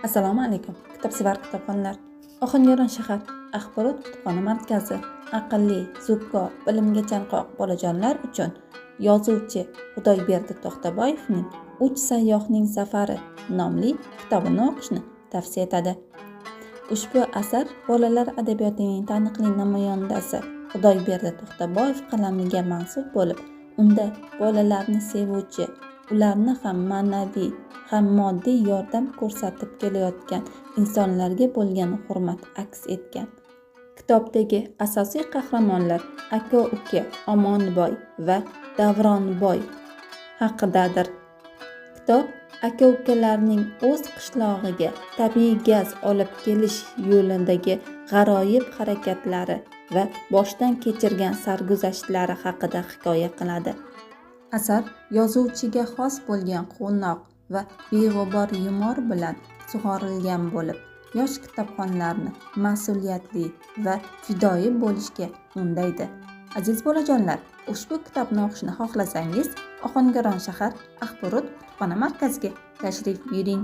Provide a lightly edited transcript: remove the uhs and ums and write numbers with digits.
Assalomu alaykum. Kitobsevar kitobxonlar. Ohangaron shahar axborot kutubxona markazi aqlli, zukko, bilimga chanqoq bolajonlar uchun yozuvchi Xudoyberdi To'xtaboyevning Uch sayyohning safari nomli kitobini o'qishni tavsiya etadi. Ushbu asar bolalar adabiyotining taniqli namoyandasi Xudoyberdi To'xtaboyev qalamiga mansub bo'lib, unda bolalarni sevuvchi, ularni ham ma'naviy ham moddiy yordam ko'rsatib kelayotgan insonlarga bo'lgan hurmat aks etgan. Kitobdagi asosiy qahramonlar aka-uka Omonboy va Davronboy haqidadir. Kitob aka-ukalarning o'z qishlog'iga tabiiy gaz olib kelish yo'lidagi g'aroyib harakatlari va boshdan kechirgan sarguzashtlari haqida hikoya qiladi. Asar yozuvchiga xos bo'lgan quvnoq va beg'ubor yumor bilan sug'orilgan bo'lib, yosh kitobxonlarni mas'uliyatli va fidoyi bo'lishga undaydi. Aziz bolajonlar, ushbu kitobni o'qishni xohlasangiz, Ohangaron shahar axborot kutubxona markaziga tashrif buyuring.